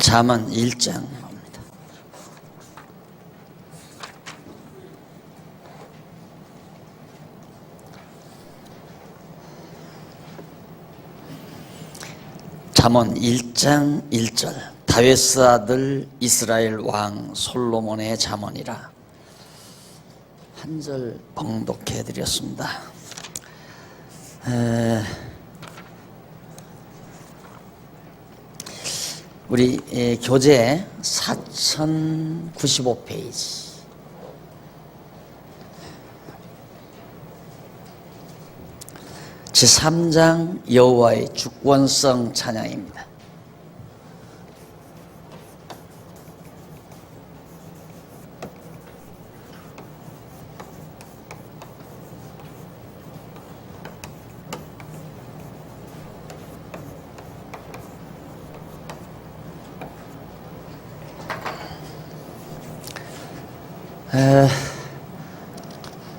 잠언 1장입니다. 잠언 1장 1절 다윗 아들 이스라엘 왕 솔로몬의 잠언이라. 한 절 봉독해 드렸습니다. 우리 교재 4095페이지 제3장 여호와의 주권성 찬양입니다.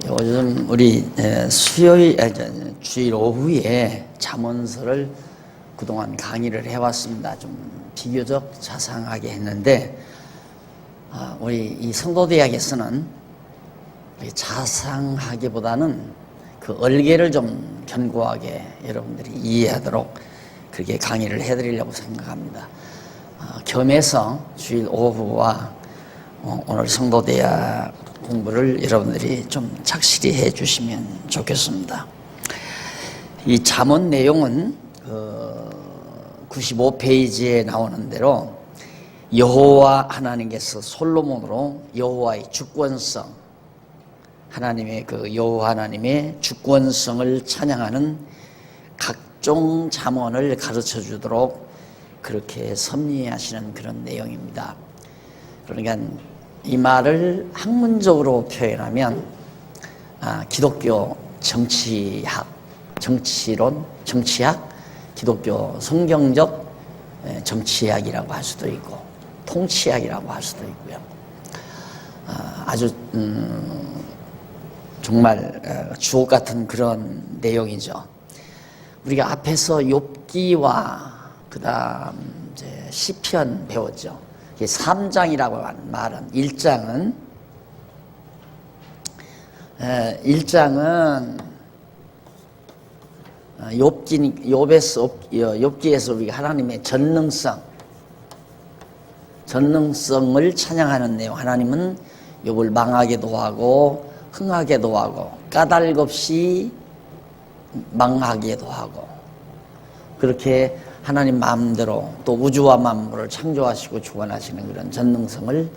요즘 우리 주일 오후에 잠언서를 그동안 강의를 해왔습니다. 좀 비교적 자상하게 했는데, 우리 이 성도대학에서는 자상하기보다는 그 얼개를 좀 견고하게 여러분들이 이해하도록 그렇게 강의를 해드리려고 생각합니다. 겸해서 주일 오후와 오늘 성도대학 공부를 여러분들이 좀 착실히 해 주시면 좋겠습니다. 이 잠언 내용은 95페이지에 나오는 대로 여호와 하나님께서 솔로몬으로 여호와의 주권성, 하나님의 그 여호와 하나님의 주권성을 찬양하는 각종 잠언을 가르쳐 주도록 그렇게 섭리하시는 그런 내용입니다. 그러니까 이 말을 학문적으로 표현하면 기독교 정치학, 정치학, 기독교 성경적 정치학이라고 할 수도 있고 통치학이라고 할 수도 있고요. 아주 정말 주옥 같은 그런 내용이죠. 우리가 앞에서 욥기와 그다음 이제 시편 배웠죠. 3장이라고 하는 말은 1장은 욥기에서 우리가 하나님의 전능성을 찬양하는 내용. 하나님은 욥을 망하게도 하고 흥하게도 하고 까닭 없이 망하게도 하고 그렇게 하나님 마음대로 또 우주와 만물을 창조하시고 주관하시는 그런 전능성을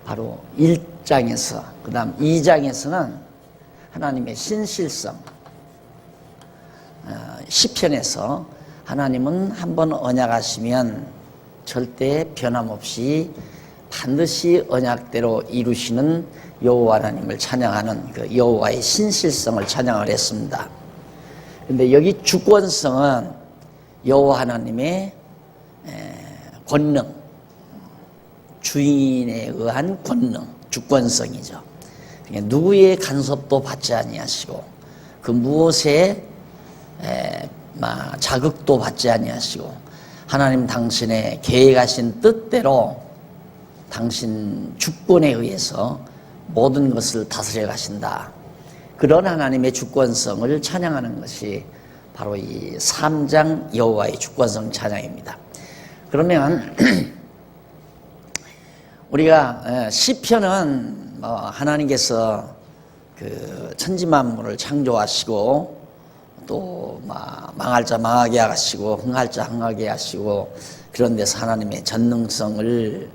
바로 1장에서 그 다음 2장에서는 하나님의 신실성, 시편에서 하나님은 한번 언약하시면 절대 변함없이 반드시 언약대로 이루시는 여호와 하나님을 찬양하는 그 여호와의 신실성을 찬양을 했습니다. 그런데 여기 주권성은 여호와 하나님의 권능, 주인에 의한 권능, 주권성이죠. 그러니까 누구의 간섭도 받지 아니하시고 그 무엇에 자극도 받지 아니하시고 하나님 당신의 계획하신 뜻대로 당신 주권에 의해서 모든 것을 다스려 가신다. 그런 하나님의 주권성을 찬양하는 것이 바로 이 3장 여호와의 주권성 찬양입니다. 그러면 우리가 시편은 하나님께서 그 천지만물을 창조하시고 또 망할 자 망하게 하시고 흥할 자 흥하게 하시고 그런 데서 하나님의 전능성을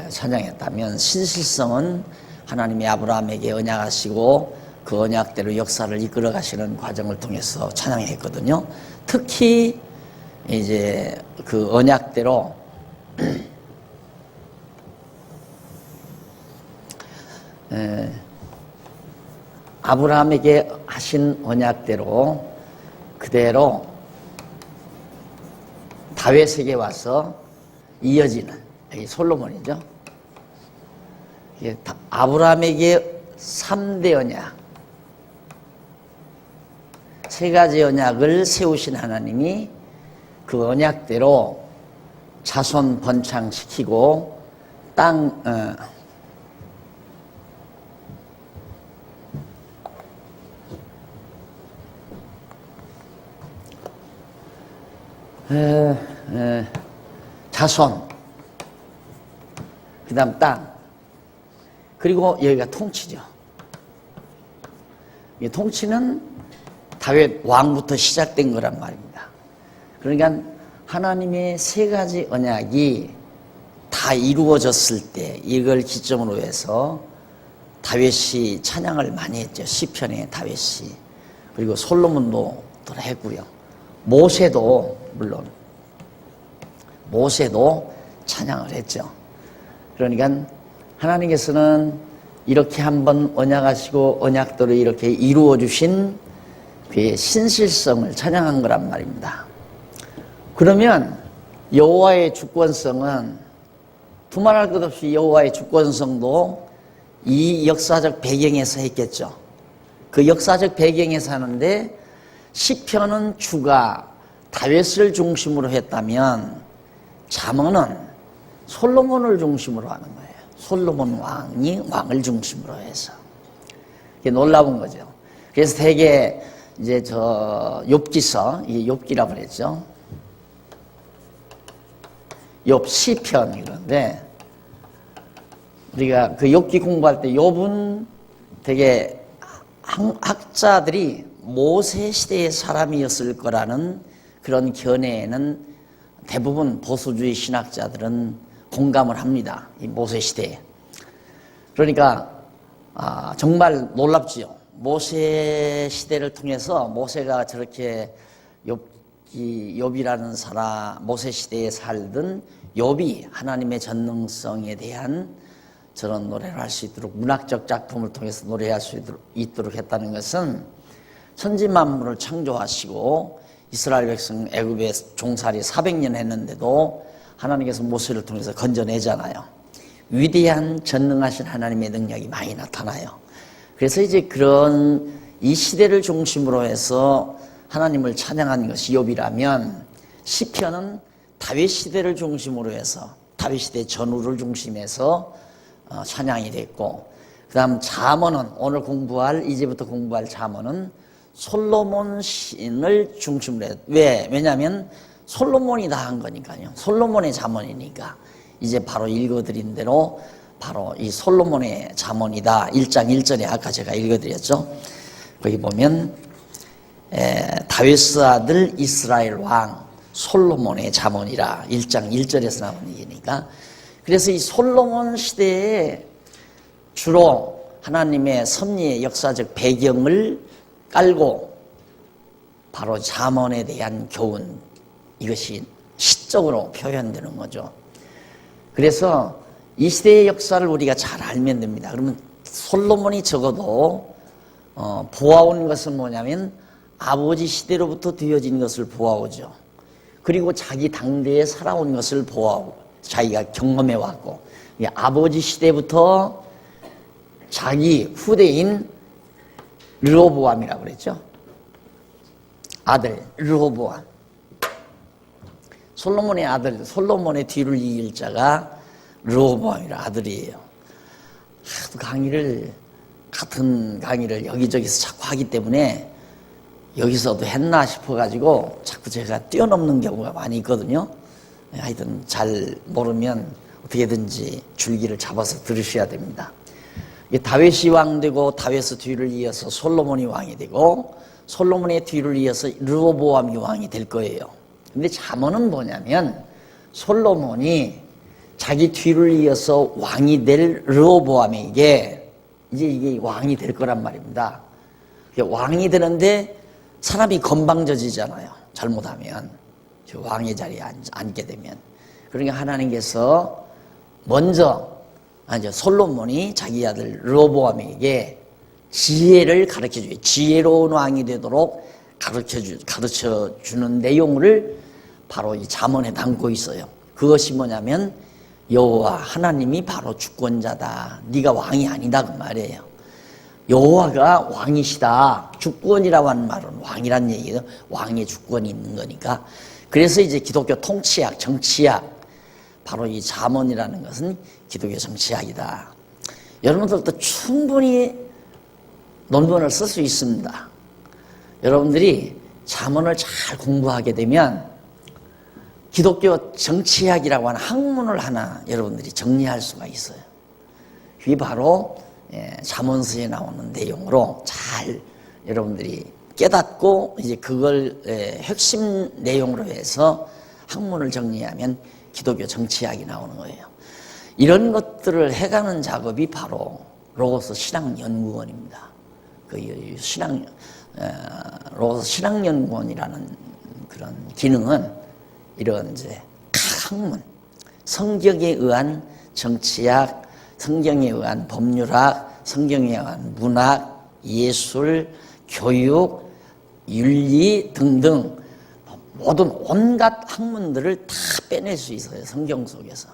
찬양했다면 신실성은 하나님이 아브라함에게 언약하시고 그 언약대로 역사를 이끌어 가시는 과정을 통해서 찬양했거든요. 특히 이제 그 언약대로 아브라함에게 하신 언약대로 그대로 다윗에게 와서 이어지는 이 솔로몬이죠. 아브라함에게 3대 언약, 세 가지 언약을 세우신 하나님이 그 언약대로 자손 번창시키고 땅 자손, 그 다음 땅, 그리고 여기가 통치죠. 이 통치는 다윗 왕부터 시작된 거란 말입니다. 그러니까 하나님의 세 가지 언약이 다 이루어졌을 때 이걸 기점으로 해서 다윗이 찬양을 많이 했죠. 시편에 다윗이. 그리고 솔로몬도 또 했고요. 모세도 물론 모세도 찬양을 했죠. 그러니까 하나님께서는 이렇게 한번 언약하시고 언약대로 이렇게 이루어 주신 그의 신실성을 찬양한 거란 말입니다. 그러면 여호와의 주권성은 두말할 것 없이 여호와의 주권성도 이 역사적 배경에서 했겠죠. 그 역사적 배경에서 하는데 시편은 주가 다윗을 중심으로 했다면 잠언은 솔로몬을 중심으로 하는 거예요. 솔로몬 왕이 왕을 중심으로 해서. 이게 놀라운 거죠. 그래서 되게 이제 욥기서, 이게 욥기라고 그랬죠. 욥 시편 이런데 우리가 그 욥기 공부할 때 욥은 되게 학자들이 모세 시대의 사람이었을 거라는 그런 견해에는 대부분 보수주의 신학자들은 공감을 합니다. 이 모세 시대에. 그러니까 정말 놀랍지요. 모세 시대를 통해서 모세가 저렇게 욥이라는 사람, 모세 시대에 살던 욥이 하나님의 전능성에 대한 저런 노래를 할 수 있도록 문학적 작품을 통해서 노래할 수 있도록 했다는 것은 천지만물을 창조하시고 이스라엘 백성 애굽에 종살이 400년 했는데도 하나님께서 모세를 통해서 건져내잖아요. 위대한 전능하신 하나님의 능력이 많이 나타나요. 그래서 이제 그런 이 시대를 중심으로 해서 하나님을 찬양한 것이 욥이라면 시편은 다윗 시대를 중심으로 해서 다윗 시대 전후를 중심해서 찬양이 됐고, 그 다음 잠언은 오늘 이제부터 공부할 잠언은 솔로몬 시인을 중심으로 해요. 왜냐하면 솔로몬이 다 한 거니까요. 솔로몬의 잠언이니까. 이제 바로 읽어드린 대로 바로 이 솔로몬의 잠언이다. 1장 1절에 아까 제가 읽어드렸죠. 거기 보면 다윗의 아들 이스라엘 왕 솔로몬의 잠언이라 1장 1절에서 나오는 얘기니까. 그래서 이 솔로몬 시대에 주로 하나님의 섭리의 역사적 배경을 깔고 바로 잠언에 대한 교훈, 이것이 시적으로 표현되는 거죠. 그래서 이 시대의 역사를 우리가 잘 알면 됩니다. 그러면 솔로몬이 적어도 보아온 것은 뭐냐면 아버지 시대로부터 되어진 것을 보아오죠. 그리고 자기 당대에 살아온 것을 보아오고 자기가 경험해 왔고, 아버지 시대부터 자기 후대인 르호보암이라고 그랬죠. 아들 르호보암, 솔로몬의 아들, 솔로몬의 뒤를 이을 자가 르호보암이라 아들이에요. 같은 강의를 여기저기서 자꾸 하기 때문에 여기서도 했나 싶어가지고 자꾸 제가 뛰어넘는 경우가 많이 있거든요. 하여튼 잘 모르면 어떻게든지 줄기를 잡아서 들으셔야 됩니다. 다윗이 왕 되고 다윗의 뒤를 이어서 솔로몬이 왕이 되고 솔로몬의 뒤를 이어서 르호보암이 왕이 될 거예요. 근데 잠언은 뭐냐면 솔로몬이 자기 뒤를 이어서 왕이 될 르호보암에게 이제 이게 왕이 될 거란 말입니다. 왕이 되는데 사람이 건방져지잖아요. 잘못하면 왕의 자리에 앉게 되면. 그러니까 하나님께서 먼저 솔로몬이 자기 아들 르호보암에게 지혜를 가르쳐줘요. 지혜로운 왕이 되도록 가르쳐주는 내용을 바로 이 잠언에 담고 있어요. 그것이 뭐냐면 여호와 하나님이 바로 주권자다. 네가 왕이 아니다 그 말이에요. 여호와가 왕이시다. 주권이라고 하는 말은 왕이란 얘기예요. 왕의 주권이 있는 거니까. 그래서 이제 기독교 통치학, 정치학, 바로 이 잠언이라는 것은 기독교 정치학이다. 여러분들도 충분히 논문을 쓸 수 있습니다. 여러분들이 잠언을 잘 공부하게 되면 기독교 정치학이라고 하는 학문을 하나 여러분들이 정리할 수가 있어요. 그게 바로 잠언서에 나오는 내용으로 잘 여러분들이 깨닫고 이제 그걸 핵심 내용으로 해서 학문을 정리하면 기독교 정치학이 나오는 거예요. 이런 것들을 해가는 작업이 바로 로고스 신학연구원입니다. 그 로고스 신학연구원이라는 그런 기능은 이런 이제 각 학문, 성경에 의한 정치학, 성경에 의한 법률학, 성경에 의한 문학, 예술, 교육, 윤리 등등 모든 온갖 학문들을 다 빼낼 수 있어요. 성경 속에서.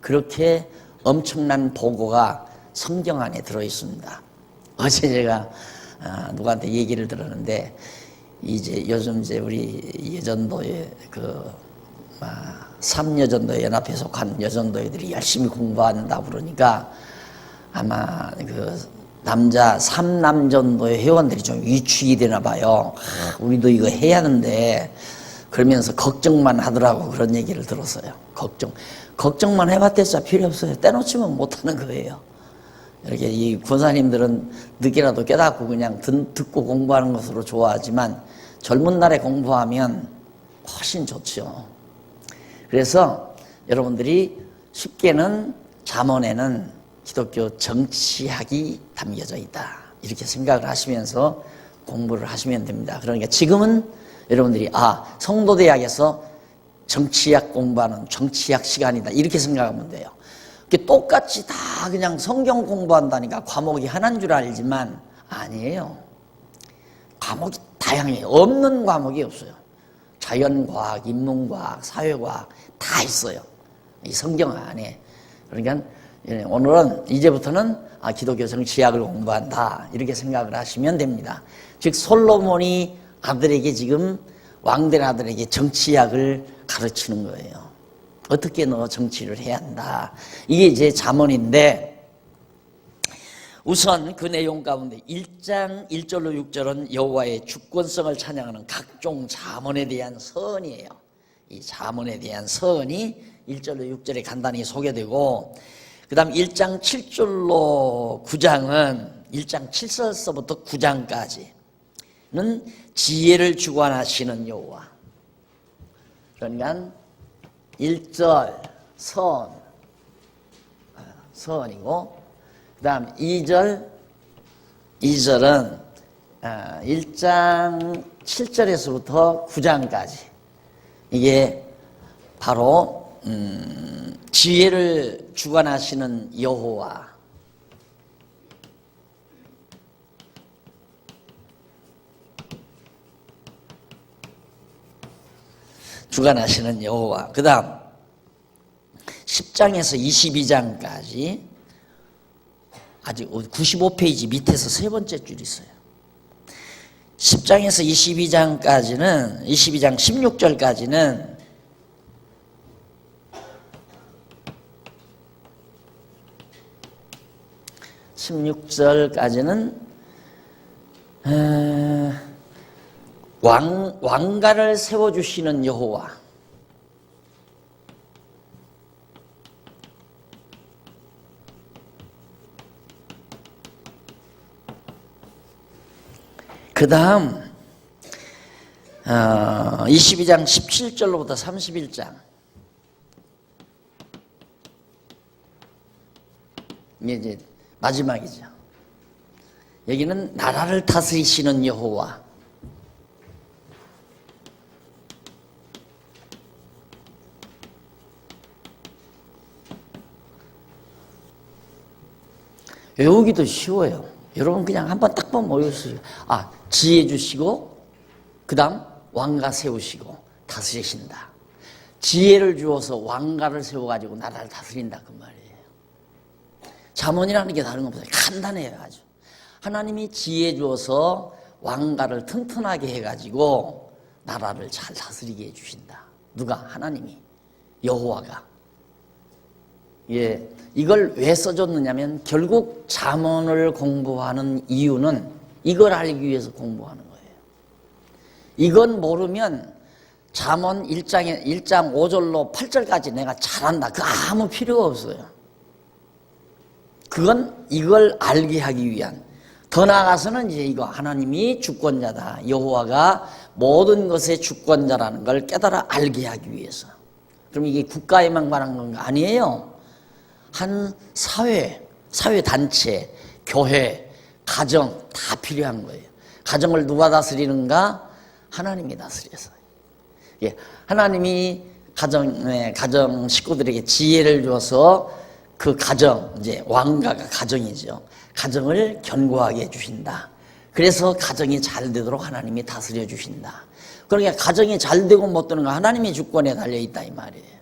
그렇게 엄청난 보고가 성경 안에 들어 있습니다. 어제 제가 누구한테 얘기를 들었는데 이제 요즘 이제 우리 여전도에 삼여전도 연합에 속한 여전도애들이 열심히 공부한다 그러니까 아마 남자 삼남전도의 회원들이 좀 위축이 되나 봐요. 우리도 이거 해야 하는데 그러면서 걱정만 하더라고. 그런 얘기를 들었어요. 걱정만 해봤자 필요 없어요. 떼놓치면 못하는 거예요. 이렇게 이 권사님들은 늦게라도 깨닫고 그냥 듣고 공부하는 것으로 좋아하지만 젊은 날에 공부하면 훨씬 좋죠. 그래서 여러분들이 쉽게는 잠언에는 기독교 정치학이 담겨져 있다. 이렇게 생각을 하시면서 공부를 하시면 됩니다. 그러니까 지금은 여러분들이 성도대학에서 정치학 공부하는 정치학 시간이다. 이렇게 생각하면 돼요. 똑같이 다 그냥 성경 공부한다니까 과목이 하나인 줄 알지만 아니에요. 과목이 다양해요. 없는 과목이 없어요. 자연과학, 인문과학, 사회과학 다 있어요. 이 성경 안에. 그러니까 오늘은 이제부터는 기독교 정치학을 공부한다. 이렇게 생각을 하시면 됩니다. 즉 솔로몬이 아들에게 지금 왕된 아들에게 정치학을 가르치는 거예요. 어떻게 너 정치를 해야 한다. 이게 이제 잠언인데 우선 그 내용 가운데 1장 1절로 6절은 여호와의 주권성을 찬양하는 각종 잠언에 대한 서언이에요. 이 잠언에 대한 서언이 1절로 6절에 간단히 소개되고 그 다음 1장 7절로 9장은 1장 7절서부터 9장까지는 지혜를 주관하시는 여호와. 그러니까 1절 서언이고 그 다음 2절은 1장 7절에서부터 9장까지 이게 바로 지혜를 주관하시는 여호와. 주관하시는 여호와. 그 다음 10장에서 22장까지 아직 95페이지 밑에서 세 번째 줄 있어요. 10장에서 22장까지는 22장 16절까지는 왕가를 세워주시는 여호와. 그 다음 22장 17절로부터 31장 이제 마지막이죠. 여기는 나라를 다스리시는 여호와. 외우기도 쉬워요. 여러분 그냥 한번 딱 보면 모였어요. 지혜 주시고 그 다음 왕가 세우시고 다스리신다. 지혜를 주어서 왕가를 세워가지고 나라를 다스린다 그 말이에요. 잠언이라는 게 다른 건 없어요. 간단해요 아주. 하나님이 지혜 주어서 왕가를 튼튼하게 해가지고 나라를 잘 다스리게 해주신다. 누가? 하나님이. 여호와가. 예, 이걸 왜 써줬느냐면 결국 잠언을 공부하는 이유는 이걸 알기 위해서 공부하는 거예요. 이건 모르면 잠언 1장 5절로 8절까지 내가 잘한다. 그거 아무 필요가 없어요. 그건 이걸 알게 하기 위한. 더 나아가서는 이제 이거 하나님이 주권자다. 여호와가 모든 것의 주권자라는 걸 깨달아 알게 하기 위해서. 그럼 이게 국가에만 관한 건 아니에요. 한 사회 단체, 교회, 가정 다 필요한 거예요. 가정을 누가 다스리는가? 하나님이 다스려서. 예, 하나님이 가정 식구들에게 지혜를 줘서 그 가정, 이제 왕가가 가정이죠. 가정을 견고하게 해주신다. 그래서 가정이 잘 되도록 하나님이 다스려 주신다. 그러니까 가정이 잘 되고 못 되는 건 하나님의 주권에 달려있다 이 말이에요.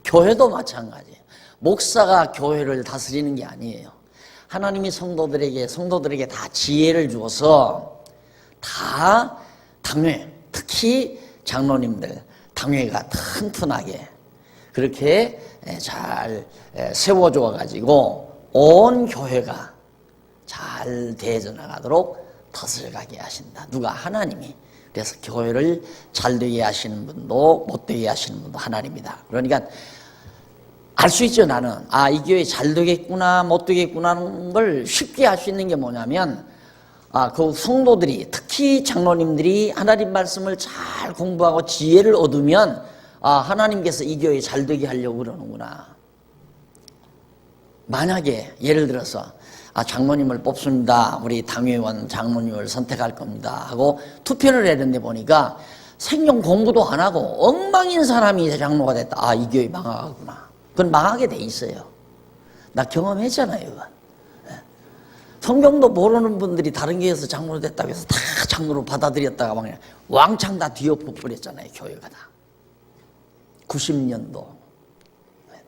교회도 마찬가지예요. 목사가 교회를 다스리는 게 아니에요. 하나님이 성도들에게 다 지혜를 주어서 다 당회, 특히 장로님들 당회가 튼튼하게 그렇게 잘 세워줘 가지고 온 교회가 잘 대해져 나가도록 다스려가게 하신다. 누가? 하나님이. 그래서 교회를 잘 되게 하시는 분도 못 되게 하시는 분도 하나님이다. 그러니까 알 수 있죠. 나는 이 교회 잘 되겠구나 못 되겠구나 하는 걸 쉽게 알 수 있는 게 뭐냐면 그 성도들이 특히 장로님들이 하나님 말씀을 잘 공부하고 지혜를 얻으면 하나님께서 이 교회 잘 되게 하려고 그러는구나. 만약에 예를 들어서 장로님을 뽑습니다. 우리 당회원 장로님을 선택할 겁니다. 하고 투표를 했는데 보니까 생명 공부도 안 하고 엉망인 사람이 장로가 됐다. 이 교회 망하구나. 그건 망하게 돼 있어요. 나 경험했잖아요. 그건. 성경도 모르는 분들이 다른 교회에서 장로 됐다고 해서 다 장로로 받아들였다가 막 왕창 다 뒤엎어 버렸잖아요. 교회가 다. 90년도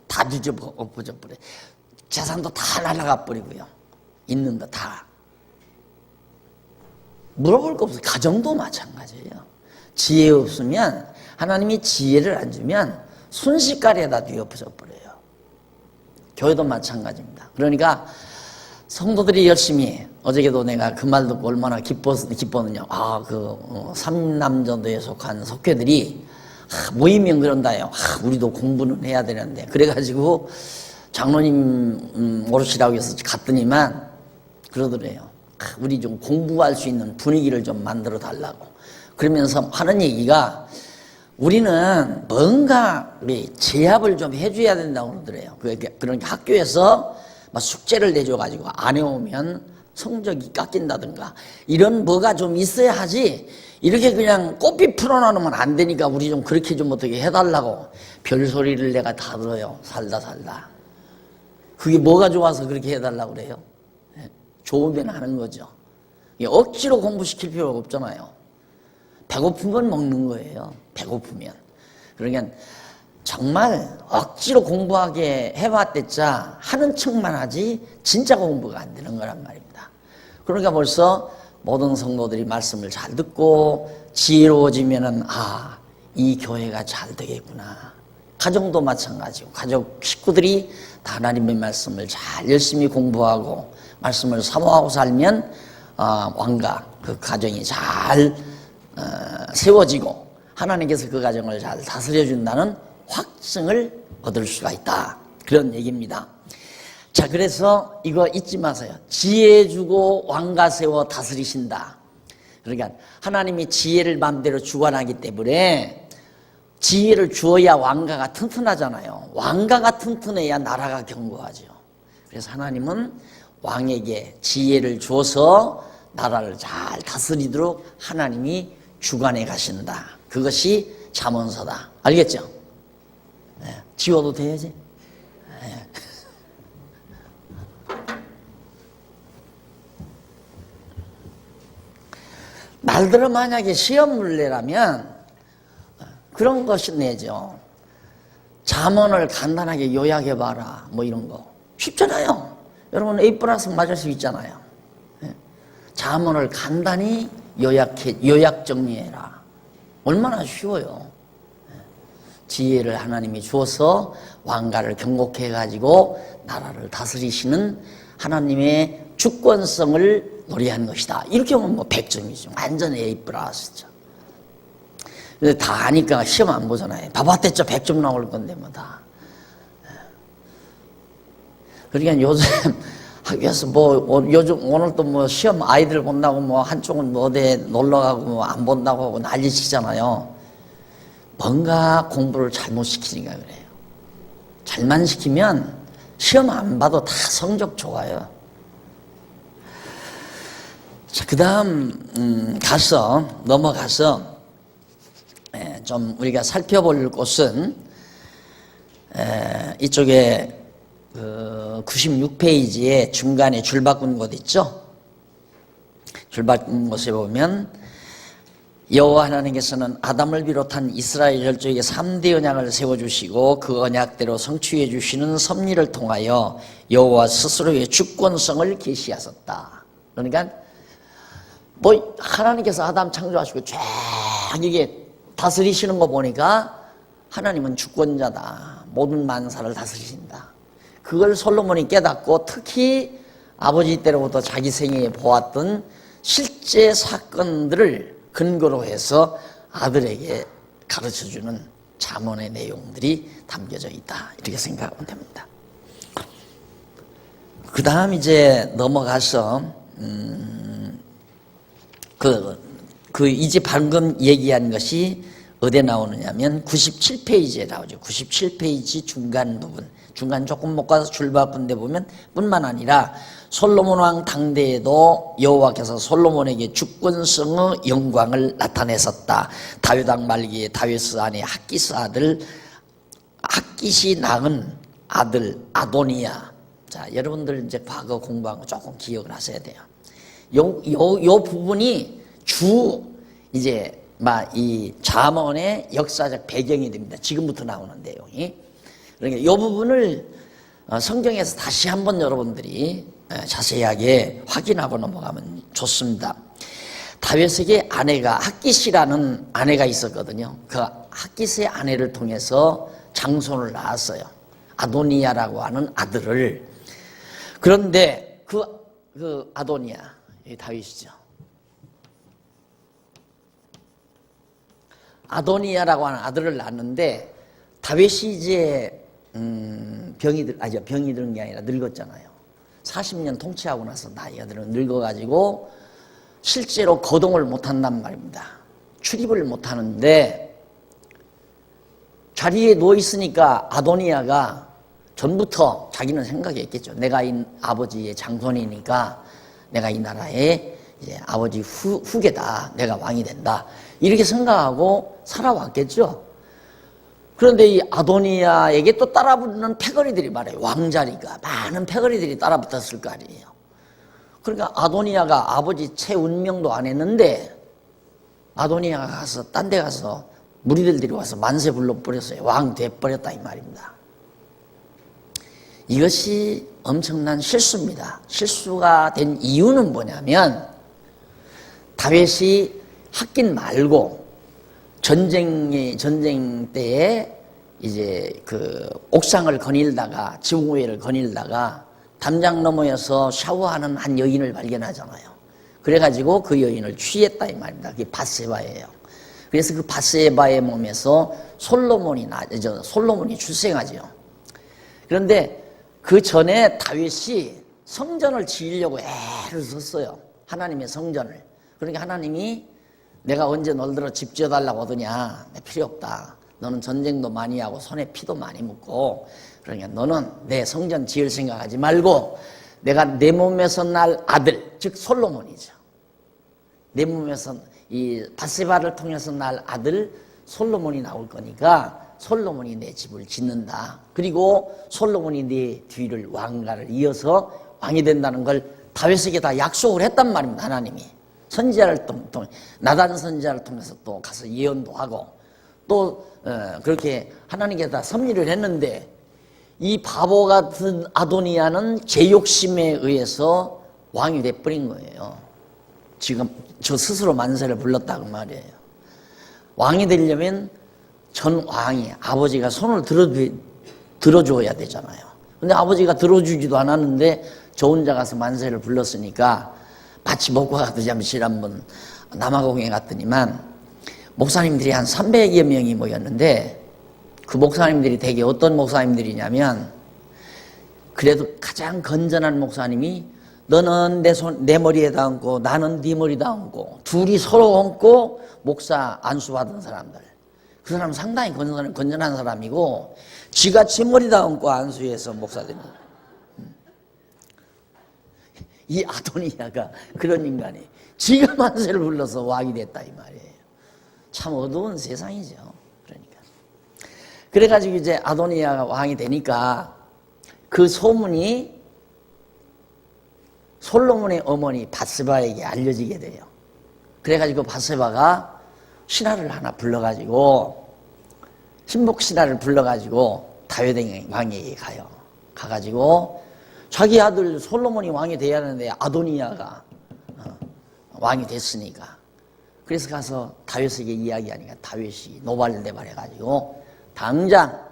다 뒤집어 엎어져 버려. 재산도 다 날아가 버리고요. 있는 거 다. 물어볼 거 없어요. 가정도 마찬가지예요. 지혜 없으면 하나님이 지혜를 안 주면 순식간에 다 뒤엎어져 버려요. 교회도 마찬가지입니다. 그러니까 성도들이 열심히 어저께도 내가 그 말 듣고 얼마나 기뻤느냐. 삼남전도에 속한 속회들이 모이면 그런다요. 우리도 공부는 해야 되는데 그래가지고 장로님 오르시라고 해서 갔더니만 그러더래요. 우리 좀 공부할 수 있는 분위기를 좀 만들어 달라고. 그러면서 하는 얘기가 우리는 뭔가 제압을 좀 해줘야 된다고 그러더래요. 그러니까 학교에서 숙제를 내줘가지고 안 해오면 성적이 깎인다든가 이런 뭐가 좀 있어야 하지 이렇게 그냥 꽃빛 풀어놔놓으면 안 되니까 우리 좀 그렇게 좀 어떻게 해달라고 별소리를 내가 다 들어요. 살다. 그게 뭐가 좋아서 그렇게 해달라고 그래요? 좋으면 하는 거죠. 억지로 공부시킬 필요가 없잖아요. 배고프면 먹는 거예요. 배고프면. 그러니까 정말 억지로 공부하게 해봤댔자 하는 척만 하지 진짜 공부가 안 되는 거란 말입니다. 그러니까 벌써 모든 성도들이 말씀을 잘 듣고 지혜로워지면은 이 교회가 잘 되겠구나. 가정도 마찬가지고 가족 식구들이 다 하나님의 말씀을 잘 열심히 공부하고 말씀을 사모하고 살면 왕가 그 가정이 잘 세워지고 하나님께서 그 가정을 잘 다스려준다는 확증을 얻을 수가 있다. 그런 얘기입니다. 자, 그래서 이거 잊지 마세요. 지혜 주고 왕가 세워 다스리신다. 그러니까 하나님이 지혜를 마음대로 주관하기 때문에 지혜를 주어야 왕가가 튼튼하잖아요. 왕가가 튼튼해야 나라가 견고하죠. 그래서 하나님은 왕에게 지혜를 주어서 나라를 잘 다스리도록 하나님이 주관해 가신다. 그것이 잠언서다. 알겠죠? 지워도 돼야지. 말들은 만약에 시험 문제라면 그런 것이 내죠. 잠언을 간단하게 요약해봐라. 뭐 이런 거. 쉽잖아요. 여러분 A+ 맞을 수 있잖아요. 잠언을 간단히 요약 정리해라. 얼마나 쉬워요. 지혜를 하나님이 주어서 왕가를 경고해 가지고 나라를 다스리시는 하나님의 주권성을 노래한 것이다. 이렇게 하면 뭐 100점이죠. 완전 A 플러스죠. 근데 다 아니까 시험 안 보잖아요. 봐봤댔죠. 100점 나올 건데 뭐 다. 그러니까 요즘 학교에서 뭐 요즘 오늘 또 뭐 시험 아이들 본다고 뭐 한쪽은 뭐 어디 놀러 가고 뭐 안 본다고 하고 난리 치잖아요. 뭔가 공부를 잘못 시키니까 그래요. 잘만 시키면 시험 안 봐도 다 성적 좋아요. 자, 그 다음 넘어가서 좀 우리가 살펴볼 곳은 이쪽에 96페이지에 중간에 줄 바꾼 곳 있죠? 줄 바꾼 곳에 보면 여호와 하나님께서는 아담을 비롯한 이스라엘 혈족에게 3대 언약을 세워주시고 그 언약대로 성취해 주시는 섭리를 통하여 여호와 스스로의 주권성을 계시하셨다. 그러니까 뭐 하나님께서 아담 창조하시고 쫙 이게 다스리시는 거 보니까 하나님은 주권자다. 모든 만사를 다스리신다. 그걸 솔로몬이 깨닫고 특히 아버지 때로부터 자기 생애에 보았던 실제 사건들을 근거로 해서 아들에게 가르쳐주는 잠언의 내용들이 담겨져 있다. 이렇게 생각하면 됩니다. 그 다음 이제 넘어가서 이제 방금 얘기한 것이 어디에 나오느냐면 97페이지에 나오죠. 97페이지 중간 부분. 중간 조금 못 가서 줄 바꾼 데 보면 뿐만 아니라 솔로몬 왕 당대에도 여호와께서 솔로몬에게 주권성의 영광을 나타내셨다. 다윗 왕 말기에 다윗의 아내 핫깃이 낳은 아들 아도니아. 자, 여러분들 이제 과거 공부한 거 조금 기억을 하셔야 돼요. 요 부분이 이제 이 잠언의 역사적 배경이 됩니다. 지금부터 나오는 내용이. 그러니까 이 부분을 성경에서 다시 한번 여러분들이 자세하게 확인하고 넘어가면 좋습니다. 다윗에게 아내가 핫깃이라는 아내가 있었거든요. 그 핫깃의 아내를 통해서 장손을 낳았어요. 아도니아라고 하는 아들을. 그런데 그 아도니아, 다윗이죠. 아도니아라고 하는 아들을 낳았는데 다윗이 이제 병이 들은 게 아니라 늙었잖아요. 40년 통치하고 나서 나이가 들어 늙어가지고 실제로 거동을 못한단 말입니다. 출입을 못하는데 자리에 누워있으니까 아도니아가 전부터 자기는 생각했겠죠. 내가 이 아버지의 장손이니까 내가 이 나라의 이제 아버지 후계다. 내가 왕이 된다. 이렇게 생각하고 살아왔겠죠. 그런데 이 아도니아에게 또 따라붙는 패거리들이 말해요. 왕자니까 많은 패거리들이 따라붙었을 거 아니에요. 그러니까 아도니아가 아버지 채 운명도 안 했는데 아도니아가 가서 딴 데 가서 무리들이 와서 만세 불러버렸어요. 왕 돼버렸다 이 말입니다. 이것이 엄청난 실수입니다. 실수가 된 이유는 뭐냐면 다윗이 핫깃 말고 전쟁 때에 이제 그 옥상을 거닐다가 지붕 거닐다가 담장 너머에서 샤워하는 한 여인을 발견하잖아요. 그래가지고 그 여인을 취했다 이 말입니다. 그게 밧세바예요. 그래서 그 밧세바의 몸에서 솔로몬이 출생하죠. 그런데 그 전에 다윗이 성전을 지으려고 애를 썼어요. 하나님의 성전을. 그러니까 하나님이 내가 언제 널들어 집 지어달라고 하더냐. 필요 없다. 너는 전쟁도 많이 하고 손에 피도 많이 묻고 그러니까 너는 내 성전 지을 생각하지 말고 내가 내 몸에서 날 아들, 즉 솔로몬이죠. 내 몸에서 이 밧세바를 통해서 날 아들 솔로몬이 나올 거니까 솔로몬이 내 집을 짓는다. 그리고 솔로몬이 내 뒤를 왕가를 이어서 왕이 된다는 걸 다윗에게 다 약속을 했단 말입니다. 하나님이. 선지자를 통해 나단 선지자를 통해서 또 가서 예언도 하고 또 그렇게 하나님께 다 섭리를 했는데 이 바보 같은 아도니아는 제 욕심에 의해서 왕이 돼버린 거예요. 지금 저 스스로 만세를 불렀다고 말이에요. 왕이 되려면 전 왕이 아버지가 손을 들어줘야 되잖아요. 근데 아버지가 들어주지도 않았는데 저 혼자 가서 만세를 불렀으니까 마치 먹고 가듯이 잠실 한번 남아공에 갔더니만 목사님들이 한 300여 명이 모였는데 그 목사님들이 되게 어떤 목사님들이냐면 그래도 가장 건전한 목사님이 너는 내 머리에다 얹고 나는 네 머리에다 얹고 둘이 서로 얹고 목사 안수받은 사람들. 그 사람 상당히 건전한 사람이고 지가 지 머리에다 얹고 안수해서 목사 됩니다. 이 아도니아가 그런 인간이 지가 만세를 불러서 왕이 됐다 이 말이에요. 참 어두운 세상이죠. 그러니까 그래가지고 이제 아도니아가 왕이 되니까 그 소문이 솔로몬의 어머니 밧세바에게 알려지게 돼요. 그래가지고 밧세바가 신하를 하나 불러가지고 신복 신하를 불러가지고 다윗 왕에게 가요. 가가지고 자기 아들 솔로몬이 왕이 돼야 하는데 아도니아가 왕이 됐으니까 그래서 가서 다윗에게 이야기하니까 다윗이 노발대발해가지고 당장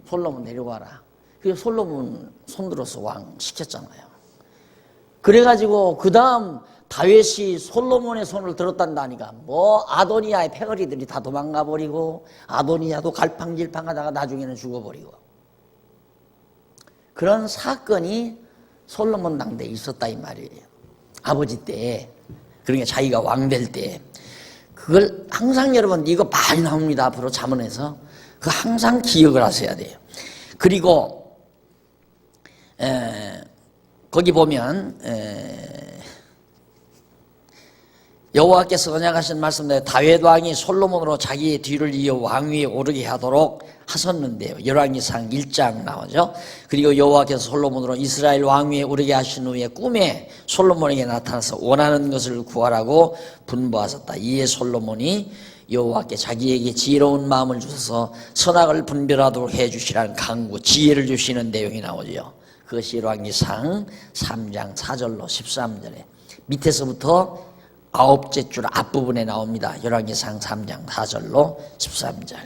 솔로몬 데려와라. 그래서 솔로몬 손들어서 왕 시켰잖아요. 그래가지고 그 다음 다윗이 솔로몬의 손을 들었단다니까 뭐 아도니아의 패거리들이 다 도망가버리고 아도니아도 갈팡질팡하다가 나중에는 죽어버리고 그런 사건이 솔로몬 당대에 있었다 이 말이에요. 아버지 때에 그러니까 자기가 왕 될 때 그걸 항상 여러분 이거 많이 나옵니다. 앞으로 잠언에서 그 항상 기억을 하셔야 돼요. 그리고 거기 보면 여호와께서 언약하신 말씀대로 다윗 왕이 솔로몬으로 자기의 뒤를 이어 왕위에 오르게 하도록 하셨는데요. 열왕기상 1장 나오죠. 그리고 여호와께서 솔로몬으로 이스라엘 왕위에 오르게 하신 후에 꿈에 솔로몬에게 나타나서 원하는 것을 구하라고 분부하셨다. 이에 솔로몬이 여호와께 자기에게 지혜로운 마음을 주셔서 선악을 분별하도록 해주시라는 강구, 지혜를 주시는 내용이 나오죠. 그것이 열왕기상 3장 4절로 13절에 밑에서부터 9째 줄 앞부분에 나옵니다. 열왕기상 3장 4절로 13절.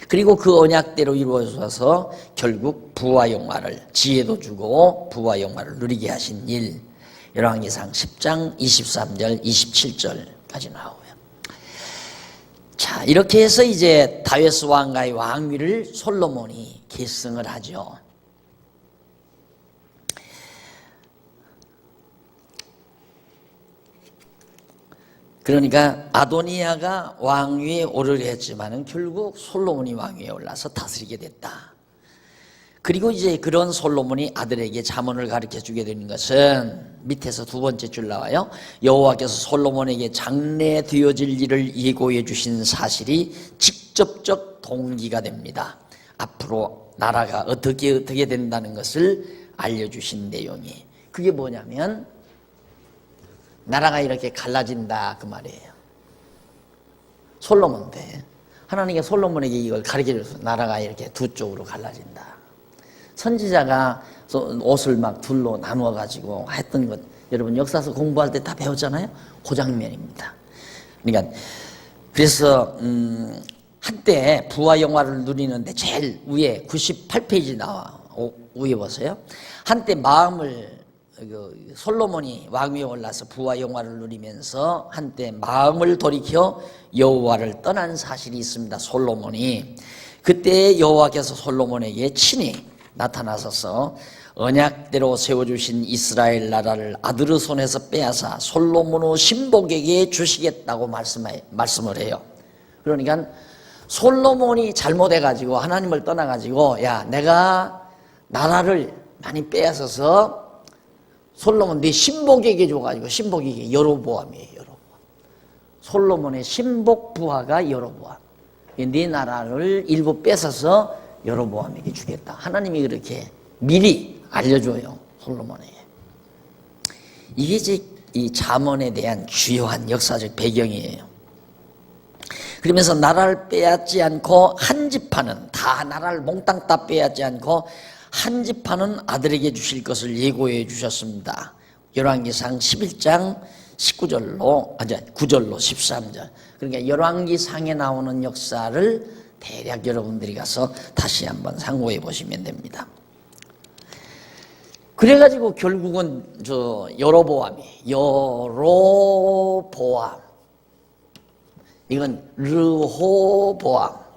그리고 그 언약대로 이루어져서 결국 부와 영화를 지혜도 주고 부와 영화를 누리게 하신 일. 열왕기상 10장 23절 27절까지 나오고요. 자, 이렇게 해서 이제 다윗 왕가의 왕위를 솔로몬이 계승을 하죠. 그러니까 아도니아가 왕위에 오르려 했지만은 결국 솔로몬이 왕위에 올라서 다스리게 됐다. 그리고 이제 그런 솔로몬이 아들에게 잠언을 가르쳐 주게 되는 것은 밑에서 두 번째 줄 나와요. 여호와께서 솔로몬에게 장래 되어질 일을 예고해 주신 사실이 직접적 동기가 됩니다. 앞으로 나라가 어떻게 된다는 것을 알려주신 내용이 그게 뭐냐면 나라가 이렇게 갈라진다 그 말이에요. 솔로몬 때 하나님께 솔로몬에게 이걸 가르쳐줘서 나라가 이렇게 두 쪽으로 갈라진다. 선지자가 옷을 막 둘로 나누어 가지고 했던 것 여러분 역사서 공부할 때 다 배웠잖아요. 그 장면입니다. 그러니까 그래서 한때 부와 영화를 누리는데 제일 위에 98페이지 나와 위에 보세요. 한때 마음을 솔로몬이 왕위에 올라서 부와 영화를 누리면서 한때 마음을 돌이켜 여호와를 떠난 사실이 있습니다. 솔로몬이 그때 여호와께서 솔로몬에게 친히 나타나셔서 언약대로 세워주신 이스라엘 나라를 아들의 손에서 빼앗아 솔로몬의 신복에게 주시겠다고 말씀을 해요. 그러니까 솔로몬이 잘못해가지고 하나님을 떠나가지고 야 내가 나라를 많이 빼앗아서 솔로몬 네 신복에게 줘가지고 신복에게 여로보암이에요. 여로보암. 솔로몬의 신복 부하가 여로보암. 네 나라를 일부 뺏어서 여로보암에게 주겠다. 하나님이 그렇게 미리 알려줘요. 솔로몬에게. 이게 이제 이 잠언에 대한 주요한 역사적 배경이에요. 그러면서 나라를 빼앗지 않고 한 지파는 다 나라를 몽땅 다 빼앗지 않고 한 지파는 아들에게 주실 것을 예고해 주셨습니다. 열왕기상 11장 9절로 13절. 그러니까 열왕기상에 나오는 역사를 대략 여러분들이 가서 다시 한번 상고해 보시면 됩니다. 그래가지고 결국은 여로보암이 여로보암, 이건 르호보암,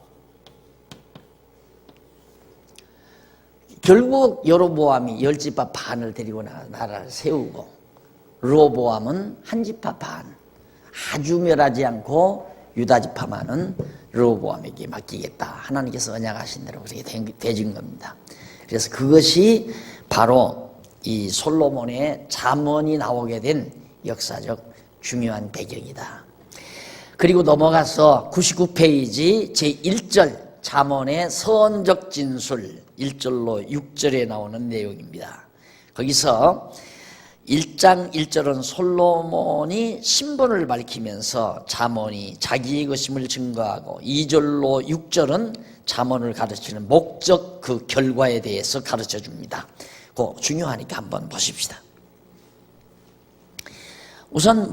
결국 여로보암이 10지파 반을 데리고 나라를 세우고, 르호보암은 한 지파 반, 아주 멸하지 않고 유다지파만은 르호보암에게 맡기겠다. 하나님께서 언약하신 대로 그렇게 되진 겁니다. 그래서 그것이 바로 이 솔로몬의 잠언이 나오게 된 역사적 중요한 배경이다. 그리고 넘어가서 99페이지 제1절 잠언의 서언적 진술 1절로 6절에 나오는 내용입니다. 거기서 1장 1절은 솔로몬이 신분을 밝히면서 잠언이 자기의 것임을 증거하고, 2절로 6절은 잠언을 가르치는 목적, 그 결과에 대해서 가르쳐 줍니다. 그 중요하니까 한번 보십시다. 우선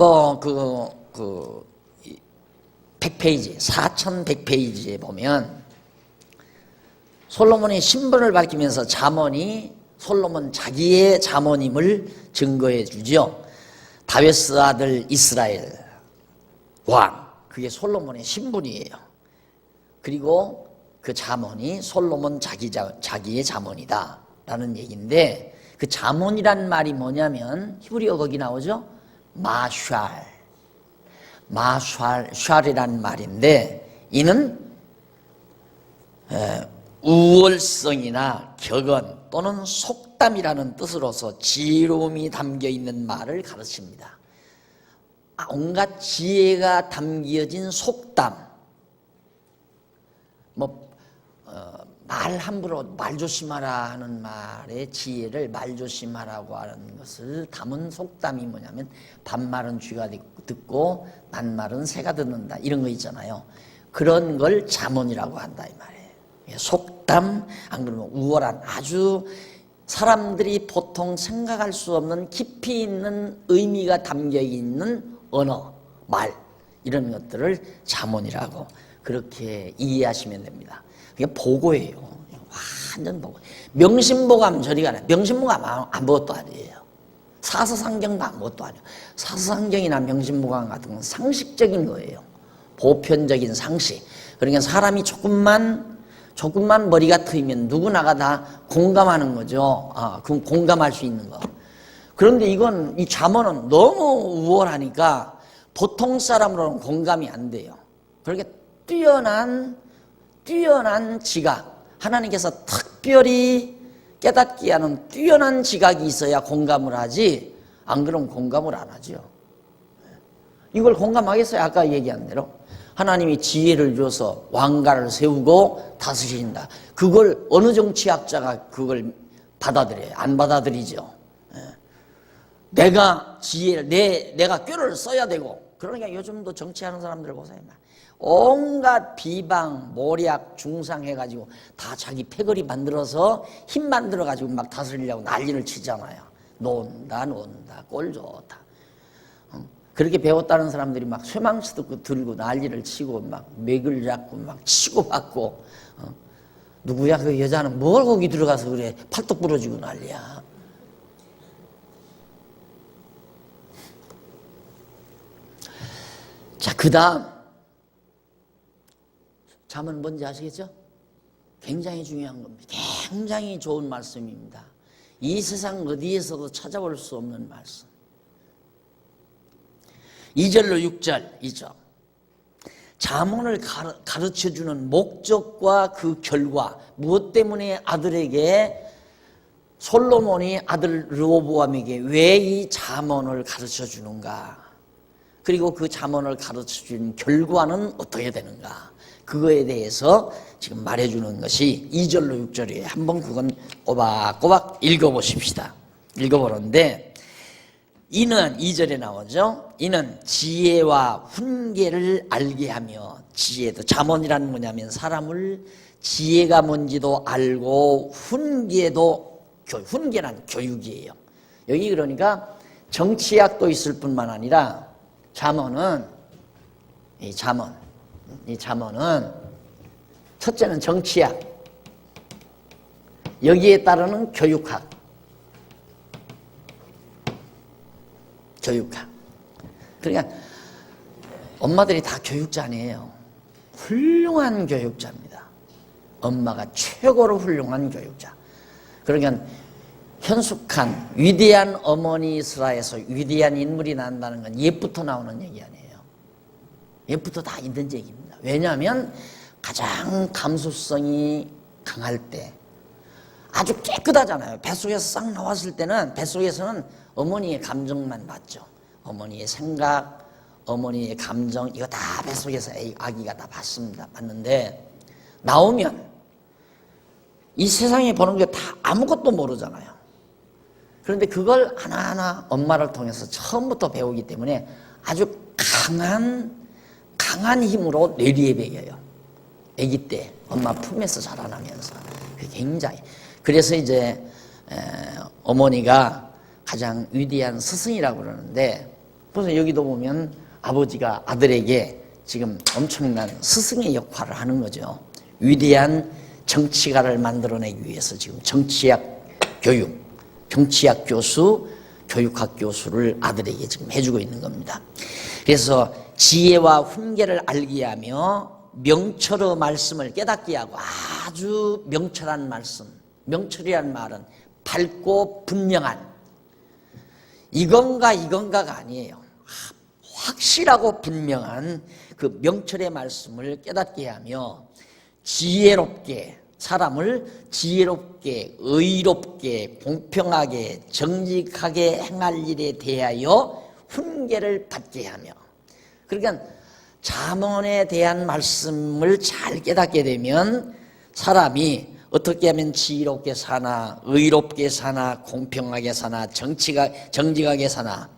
100페이지, 4100페이지에 보면 솔로몬이 신분을 밝히면서 잠언이 솔로몬 자기의 잠언임을 증거해 주죠. 다윗의 아들 이스라엘 왕, 그게 솔로몬의 신분이에요. 그리고 그 잠언이 솔로몬 자기의 잠언이다 라는 얘기인데, 그 잠언이란 말이 뭐냐면 히브리어 거기 나오죠. 마샬이란 말인데, 이는 우월성이나 격언 또는 속담이라는 뜻으로서 지혜로움이 담겨있는 말을 가르칩니다. 온갖 지혜가 담겨진 속담, 말 함부로 말 조심하라 하는 말의 지혜를 말 조심하라고 하는 것을 담은 속담이 뭐냐면, 반말은 쥐가 듣고 낱말은 새가 듣는다, 이런 거 있잖아요. 그런 걸 잠언이라고 한다 이 말이에요. 속담, 안 그러면 우월한, 아주 사람들이 보통 생각할 수 없는 깊이 있는 의미가 담겨 있는 언어, 말, 이런 것들을 잠언이라고 그렇게 이해하시면 됩니다. 그게 보고예요. 완전 보고. 명심보감 저리 가네. 명심보감 아무것도 아니에요. 사서상경도 아무것도 아니에요. 사서상경이나 명심보감 같은 건 상식적인 거예요. 보편적인 상식. 그러니까 사람이 조금만 머리가 트이면 누구나가 다 공감하는 거죠. 그럼 공감할 수 있는 거. 그런데 이 잠언은 너무 우월하니까 보통 사람으로는 공감이 안 돼요. 그렇게 뛰어난 지각, 하나님께서 특별히 깨닫게 하는 뛰어난 지각이 있어야 공감을 하지, 안 그러면 공감을 안 하죠. 이걸 공감하겠어요? 아까 얘기한 대로 하나님이 지혜를 줘서 왕가를 세우고 다스린다. 그걸 어느 정치학자가 그걸 받아들여요? 안 받아들이죠. 내가 지혜를, 내가 꾀를 써야 되고. 그러니까 요즘도 정치하는 사람들 보세요. 온갖 비방, 모략, 중상해가지고 다 자기 패거리 만들어서 힘 만들어가지고 막 다스리려고 난리를 치잖아요. 논다, 꼴 좋다. 그렇게 배웠다는 사람들이 막 쇠망치도 들고 난리를 치고 막 맥을 잡고 막 치고받고, 누구야 그 여자는 뭘 거기 들어가서 그래 팔뚝 부러지고 난리야. 자, 그 다음 잠언 뭔지 아시겠죠? 굉장히 중요한 겁니다. 굉장히 좋은 말씀입니다. 이 세상 어디에서도 찾아볼 수 없는 말씀. 2절로 6절, 2절. 잠언을 가르쳐주는 목적과 그 결과, 무엇 때문에 아들에게, 솔로몬이 아들 르호보암에게 왜 이 잠언을 가르쳐주는가, 그리고 그 잠언을 가르쳐주는 결과는 어떻게 되는가, 그거에 대해서 지금 말해주는 것이 2절로 6절이에요. 한번 그건 꼬박꼬박 읽어보십시다. 읽어보는데, 이는 2절에 나오죠. 이는 지혜와 훈계를 알게 하며, 지혜도, 잠언이라는 뭐냐면 사람을 지혜가 뭔지도 알고, 훈계란 교육이에요. 여기 그러니까 정치학도 있을 뿐만 아니라 이 잠언은 첫째는 정치학, 여기에 따르는 교육학. 그러니까 엄마들이 다 교육자네요. 훌륭한 교육자입니다. 엄마가 최고로 훌륭한 교육자. 그러니까 현숙한 위대한 어머니스라에서 위대한 인물이 난다는 건 옛부터 나오는 얘기 아니에요. 옛부터 다 있는 얘기입니다. 왜냐하면 가장 감수성이 강할 때 아주 깨끗하잖아요. 뱃속에서 싹 나왔을 때는 뱃속에서는 어머니의 감정만 봤죠. 어머니의 생각, 어머니의 감정, 이거 다 뱃속에서 아기가 다 봤습니다. 봤는데 나오면 이 세상에 보는 게 다 아무것도 모르잖아요. 그런데 그걸 하나하나 엄마를 통해서 처음부터 배우기 때문에 아주 강한 힘으로 뇌리에 배겨요. 아기 때 엄마 품에서 자라나면서 굉장히. 그래서 이제 어머니가 가장 위대한 스승이라고 그러는데, 그래서 여기도 보면 아버지가 아들에게 지금 엄청난 스승의 역할을 하는 거죠. 위대한 정치가를 만들어내기 위해서 지금 정치학 교육, 정치학 교수, 교육학 교수를 아들에게 지금 해주고 있는 겁니다. 그래서 지혜와 훈계를 알게 하며 명철의 말씀을 깨닫게 하고, 아주 명철한 말씀, 명철이란 말은 밝고 분명한, 이건가가 아니에요. 확실하고 분명한 그 명철의 말씀을 깨닫게 하며 지혜롭게, 사람을 지혜롭게, 의롭게, 공평하게, 정직하게 행할 일에 대하여 훈계를 받게 하며, 그러니까 잠언에 대한 말씀을 잘 깨닫게 되면 사람이 어떻게 하면 지혜롭게 사나, 의롭게 사나, 공평하게 사나, 정직하게 사나,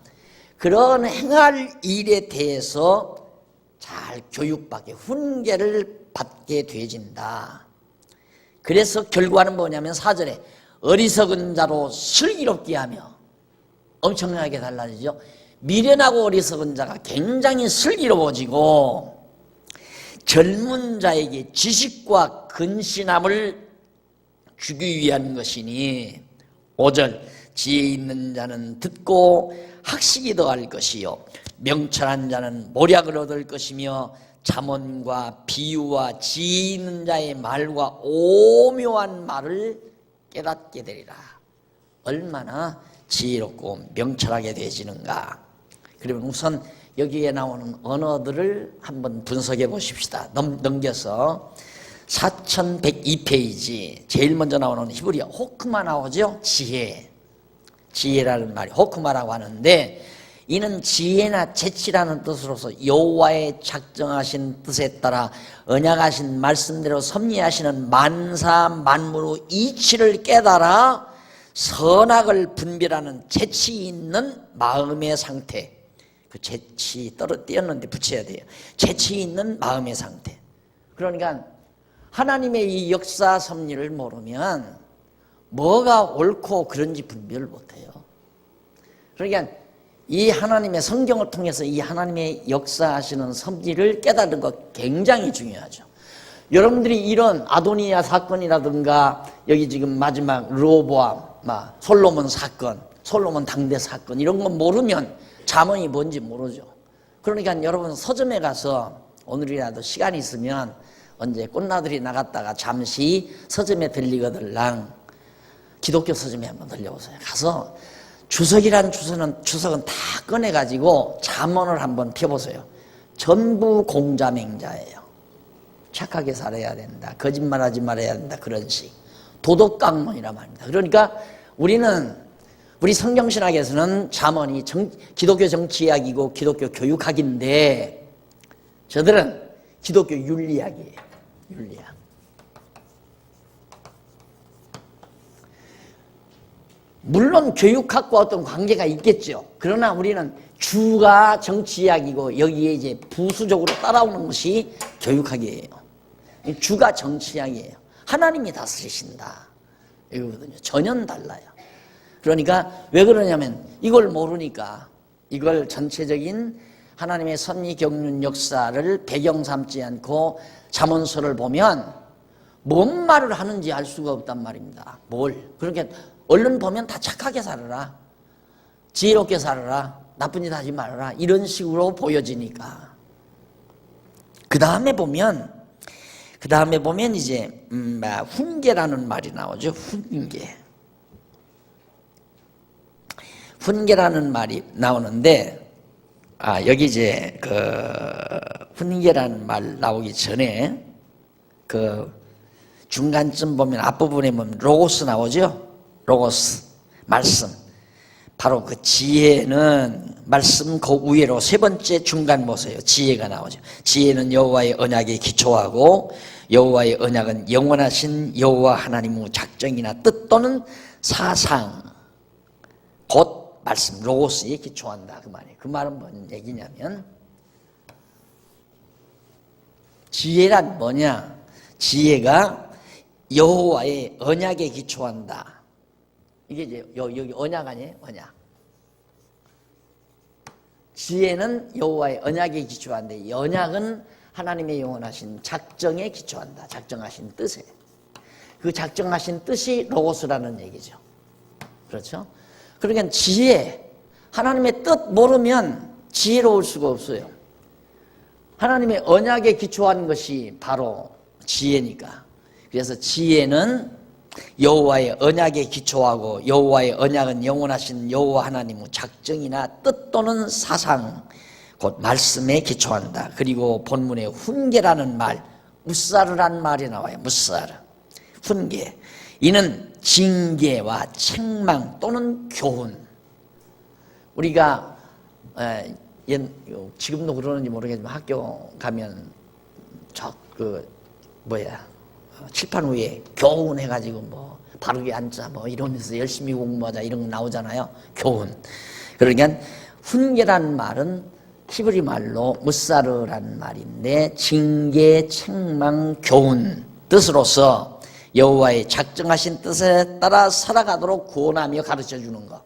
그런 행할 일에 대해서 잘 교육받게, 훈계를 받게 되어진다. 그래서 결과는 뭐냐면 4절에 어리석은 자로 슬기롭게 하며, 엄청나게 달라지죠. 미련하고 어리석은 자가 굉장히 슬기로워지고, 젊은 자에게 지식과 근신함을 주기 위한 것이니, 5절 지혜 있는 자는 듣고 학식이 더할 것이요 명철한 자는 모략을 얻을 것이며 잠언과 비유와 지혜 있는 자의 말과 오묘한 말을 깨닫게 되리라. 얼마나 지혜롭고 명철하게 되어지는가. 그러면 우선 여기에 나오는 언어들을 한번 분석해 보십시다. 넘겨서 4102페이지 제일 먼저 나오는 히브리어 호크마 나오죠. 지혜라는 말이 호크마라고 하는데, 이는 지혜나 재치라는 뜻으로서 여호와의 작정하신 뜻에 따라 언약하신 말씀대로 섭리하시는 만사 만물의 이치를 깨달아 선악을 분별하는 재치 있는 마음의 상태. 그 재치 띄었는데 붙여야 돼요. 재치 있는 마음의 상태. 그러니까 하나님의 이 역사 섭리를 모르면 뭐가 옳고 그런지 분별을 못해요. 그러니까 이 하나님의 성경을 통해서 이 하나님의 역사하시는 섭리를 깨닫는 것 굉장히 중요하죠. 여러분들이 이런 아도니아 사건이라든가 여기 지금 마지막 르호보암, 솔로몬 사건, 솔로몬 당대 사건 이런 거 모르면 잠언이 뭔지 모르죠. 그러니까 여러분 서점에 가서 오늘이라도 시간이 있으면 언제 꽃나들이 나갔다가 잠시 서점에 들리거들랑 기독교 서점에 한번 들려보세요. 가서 주석이란 주석은 다 꺼내가지고 잠언을 한번 펴보세요. 전부 공자맹자예요. 착하게 살아야 된다, 거짓말하지 말아야 된다, 그런 식 도덕강론이란 말입니다. 그러니까 우리 성경신학에서는 잠언이 기독교 정치학이고 기독교 교육학인데, 저들은 기독교 윤리학이에요. 윤리학. 물론 교육학과 어떤 관계가 있겠죠. 그러나 우리는 주가 정치학이고 여기에 이제 부수적으로 따라오는 것이 교육학이에요. 주가 정치학이에요. 하나님이 다스리신다 이거거든요. 전혀 달라요. 그러니까 왜 그러냐면 이걸 모르니까, 이걸 전체적인 하나님의 섭리 경륜 역사를 배경 삼지 않고 잠언서를 보면 뭔 말을 하는지 알 수가 없단 말입니다. 뭘. 그러니까 얼른 보면 다 착하게 살아라. 지혜롭게 살아라. 나쁜 짓 하지 말아라. 이런 식으로 보여지니까. 그 다음에 보면 이제 훈계라는 말이 나오죠. 훈계라는 말이 나오는데, 여기 이제 그 훈계라는 말 나오기 전에 그 중간쯤 보면 앞부분에 보면 로고스 나오죠. 로고스 말씀. 바로 그 지혜는 말씀 그 위로 세 번째 중간 보세요. 지혜가 나오죠. 지혜는 여호와의 언약에 기초하고 여호와의 언약은 영원하신 여호와 하나님의 작정이나 뜻 또는 사상 곧 말씀 로고스에 기초한다 그 말이에요. 그 말은 뭔 얘기냐면 지혜란 뭐냐? 지혜가 여호와의 언약에 기초한다. 이게 이제 여기 언약 아니에요? 언약. 지혜는 여호와의 언약에 기초한데 언약은 하나님의 영원하신 작정에 기초한다. 작정하신 뜻에. 그 작정하신 뜻이 로고스라는 얘기죠. 그렇죠? 그러니까 지혜, 하나님의 뜻 모르면 지혜로울 수가 없어요. 하나님의 언약에 기초한 것이 바로 지혜니까. 그래서 지혜는 여호와의 언약에 기초하고 여호와의 언약은 영원하신 여호와 하나님의 작정이나 뜻 또는 사상 곧 말씀에 기초한다. 그리고 본문에 훈계라는 말, 무사르라는 말이 나와요. 무사르, 훈계. 이는 징계와 책망 또는 교훈. 우리가 지금도 그러는지 모르겠지만 학교 가면 칠판 위에 교훈 해가지고 뭐 바르게 앉자 뭐 이러면서 열심히 공부하자 이런 거 나오잖아요. 교훈. 그러니까 훈계라는 말은 히브리 말로 무사르라는 말인데 징계, 책망, 교훈 뜻으로서 여호와의 작정하신 뜻에 따라 살아가도록 구원하며 가르쳐주는 거.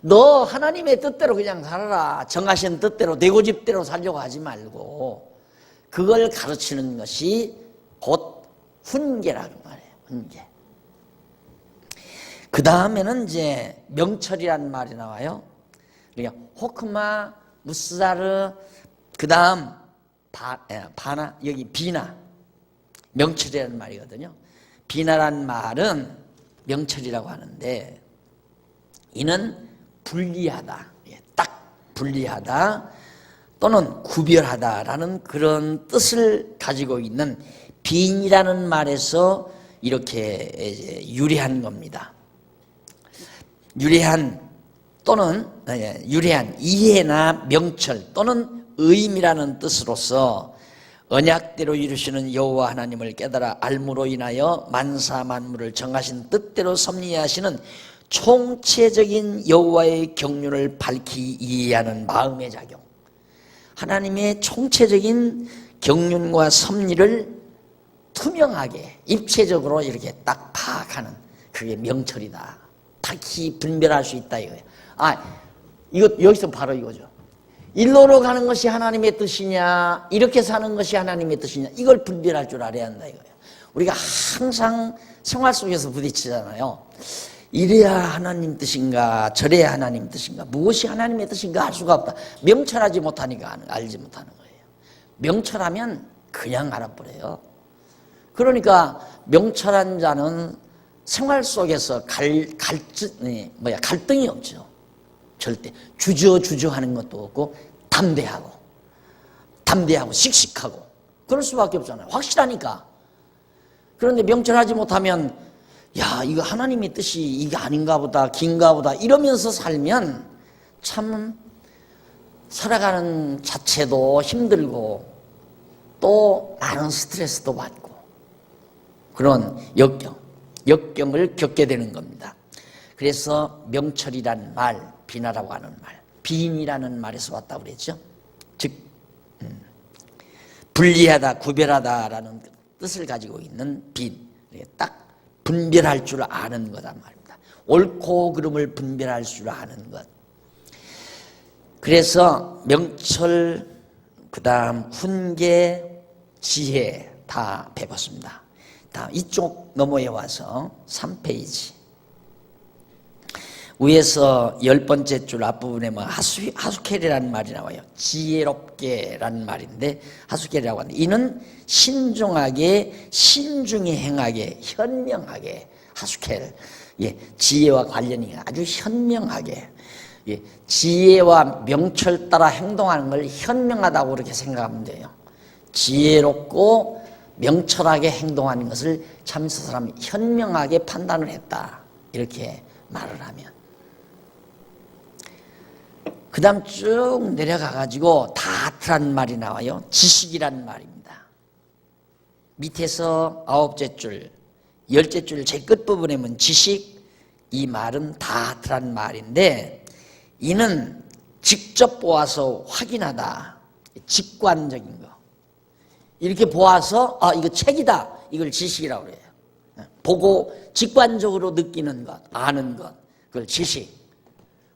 너 하나님의 뜻대로 그냥 살아라. 정하신 뜻대로 내 고집대로 살려고 하지 말고 그걸 가르치는 것이 곧 훈계라는 말이에요. 훈계. 그 다음에는 이제 명철이라는 말이 나와요. 그러니까 호크마, 무사르, 그 다음 바나, 여기 비나. 명철이라는 말이거든요. 비나라는 말은 명철이라고 하는데 이는 분리하다, 딱 분리하다 또는 구별하다라는 그런 뜻을 가지고 있는 빈이라는 말에서 이렇게 유래한 겁니다. 유래한 이해나 명철 또는 의미라는 뜻으로서 언약대로 이루시는 여호와 하나님을 깨달아 알므로 인하여 만사 만물을 정하신 뜻대로 섭리하시는 총체적인 여호와의 경륜을 밝히 이해하는 마음의 작용. 하나님의 총체적인 경륜과 섭리를 투명하게 입체적으로 이렇게 딱 파악하는 그게 명철이다. 밝히 분별할 수 있다 이거예요. 이거 여기서 바로 이거죠. 일로로 가는 것이 하나님의 뜻이냐, 이렇게 사는 것이 하나님의 뜻이냐, 이걸 분별할 줄 알아야 한다 이거예요. 우리가 항상 생활 속에서 부딪히잖아요. 이래야 하나님 뜻인가, 저래야 하나님 뜻인가, 무엇이 하나님의 뜻인가 알 수가 없다. 명철하지 못하니까 알지 못하는 거예요. 명철하면 그냥 알아버려요. 그러니까 명철한 자는 생활 속에서 갈등이 없죠. 절대 주저하는 것도 없고 담대하고 씩씩하고 그럴 수밖에 없잖아요. 확실하니까. 그런데 명철하지 못하면 이거 하나님의 뜻이 이게 아닌가 보다, 긴가 보다 이러면서 살면 참 살아가는 자체도 힘들고 또 많은 스트레스도 받고 그런 역경을 겪게 되는 겁니다. 그래서 명철이라는 말, 비나라고 하는 말, 빈이라는 말에서 왔다고 그랬죠. 즉 분리하다, 구별하다라는 뜻을 가지고 있는 빈, 딱 분별할 줄 아는 거란 말입니다. 옳고 그름을 분별할 줄 아는 것. 그래서 명철, 그 다음 훈계, 지혜 다 배웠습니다. 다음 이쪽 너머에 와서 3페이지. 위에서 10번째 줄 앞부분에 뭐 하수켈이라는 말이 나와요. 지혜롭게라는 말인데 하수켈이라고 하는데 이는 신중하게, 신중히 행하게, 현명하게. 하수켈, 예, 지혜와 관련이 아주 현명하게, 예, 지혜와 명철 따라 행동하는 걸 현명하다고 그렇게 생각하면 돼요. 지혜롭고 명철하게 행동하는 것을 참 저 사람이 현명하게 판단을 했다, 이렇게 말을 하면, 그 다음 쭉 내려가 가지고 다트라는 말이 나와요. 지식이라는 말입니다. 밑에서 9째 줄, 10째 줄 제일 끝부분에 보면 지식, 이 말은 다트라는 말인데 이는 직접 보아서 확인하다, 직관적인 거. 이렇게 보아서 이거 책이다, 이걸 지식이라고 그래요. 보고 직관적으로 느끼는 것, 아는 것, 그걸 지식.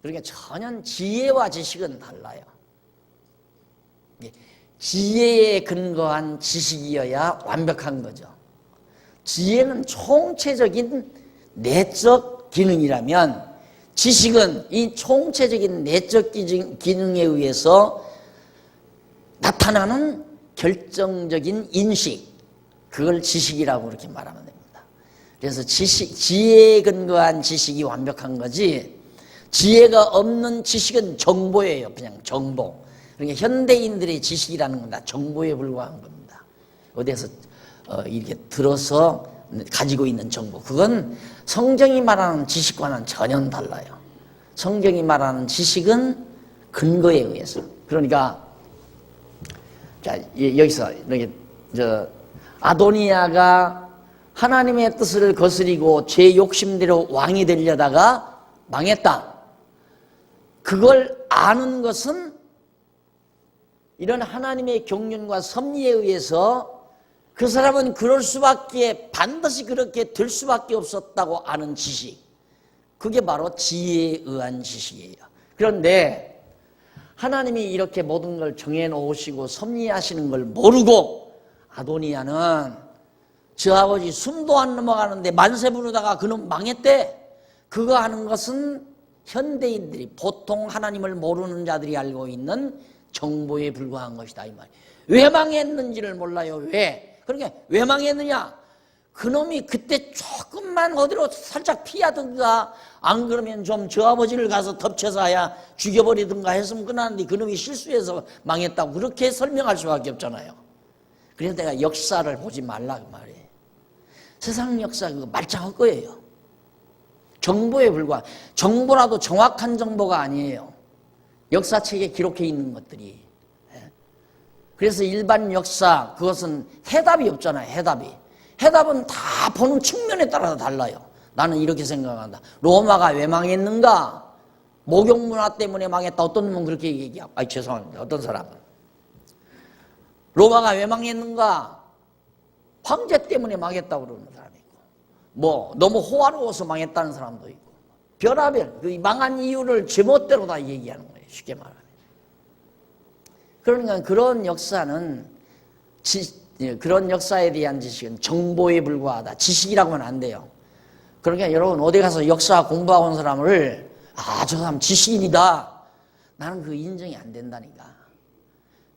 그러니까 전혀 지혜와 지식은 달라요. 지혜에 근거한 지식이어야 완벽한 거죠. 지혜는 총체적인 내적 기능이라면 지식은 이 총체적인 내적 기능에 의해서 나타나는 결정적인 인식, 그걸 지식이라고 그렇게 말하면 됩니다. 그래서 지혜에 근거한 지식이 완벽한 거지, 지혜가 없는 지식은 정보예요. 그냥 정보. 그러니까 현대인들의 지식이라는 건 다 정보에 불과한 겁니다. 어디에서 이렇게 들어서 가지고 있는 정보, 그건 성경이 말하는 지식과는 전혀 달라요. 성경이 말하는 지식은 근거에 의해서. 그러니까 자, 여기서 아도니아가 하나님의 뜻을 거스리고 제 욕심대로 왕이 되려다가 망했다. 그걸 아는 것은 이런 하나님의 경륜과 섭리에 의해서 그 사람은 그럴 수밖에, 반드시 그렇게 될 수밖에 없었다고 아는 지식, 그게 바로 지혜에 의한 지식이에요. 그런데 하나님이 이렇게 모든 걸 정해놓으시고 섭리하시는 걸 모르고 아도니아는 저 아버지 숨도 안 넘어가는데 만세 부르다가 그놈 망했대. 그거 하는 것은 현대인들이, 보통 하나님을 모르는 자들이 알고 있는 정보에 불과한 것이다, 이 말이에요. 왜 망했는지를 몰라요. 왜? 그러니까 왜 망했느냐? 그놈이 그때 조금만 어디로 살짝 피하든가, 안 그러면 좀 저 아버지를 가서 덮쳐서야 죽여버리든가 했으면 끝나는데 그놈이 실수해서 망했다고 그렇게 설명할 수밖에 없잖아요. 그래서 내가 역사를 보지 말라 그 말이에요. 세상 역사 그거 말짱할 거예요. 정보에 불과, 정보라도 정확한 정보가 아니에요. 역사책에 기록해 있는 것들이. 그래서 일반 역사, 그것은 해답이 없잖아요. 해답은 다 보는 측면에 따라서 달라요. 나는 이렇게 생각한다. 로마가 왜 망했는가? 목욕문화 때문에 망했다. 어떤 놈은 그렇게 얘기하고, 죄송합니다. 어떤 사람은. 로마가 왜 망했는가? 황제 때문에 망했다고 그러는 사람이 있고, 뭐 너무 호화로워서 망했다는 사람도 있고, 별하별 그 망한 이유를 제멋대로 다 얘기하는 거예요. 쉽게 말하면. 그러니까 그런 역사는 그런 역사에 대한 지식은 정보에 불과하다. 지식이라고는 안 돼요. 그러니까 여러분 어디 가서 역사 공부하고 온 사람을 저 사람 지식인이다, 나는 그 인정이 안 된다니까.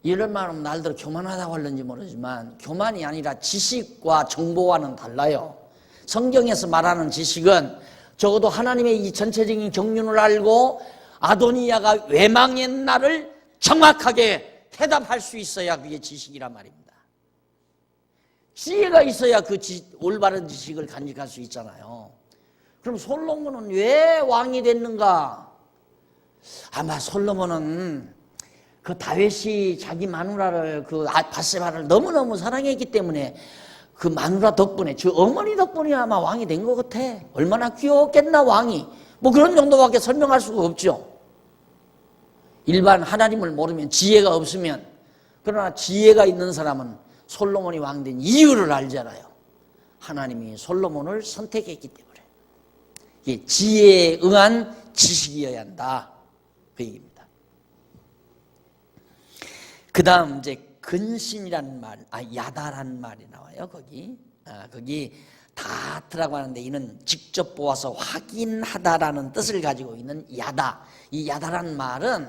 이런 말은 날들어 교만하다고 하는지 모르지만 교만이 아니라 지식과 정보와는 달라요. 성경에서 말하는 지식은 적어도 하나님의 이 전체적인 경륜을 알고 아도니아가 왜 망했나를 정확하게 대답할 수 있어야 그게 지식이란 말입니다. 지혜가 있어야 그 올바른 지식을 간직할 수 있잖아요. 그럼 솔로몬은 왜 왕이 됐는가? 아마 솔로몬은 그 다윗이 자기 마누라를, 그 밧세바를 너무너무 사랑했기 때문에 그 마누라 덕분에, 저 어머니 덕분에 아마 왕이 된 것 같아. 얼마나 귀여웠겠나 왕이. 뭐 그런 정도밖에 설명할 수가 없죠. 일반 하나님을 모르면, 지혜가 없으면. 그러나 지혜가 있는 사람은 솔로몬이 왕된 이유를 알잖아요. 하나님이 솔로몬을 선택했기 때문에. 이게 지혜에 응한 지식이어야 한다, 그 얘기입니다. 그 다음 이제 근신이라는 말, 야다라는 말이 나와요. 거기 거기 다트라고 하는데 이는 직접 보아서 확인하다라는 뜻을 가지고 있는 야다. 이 야다라는 말은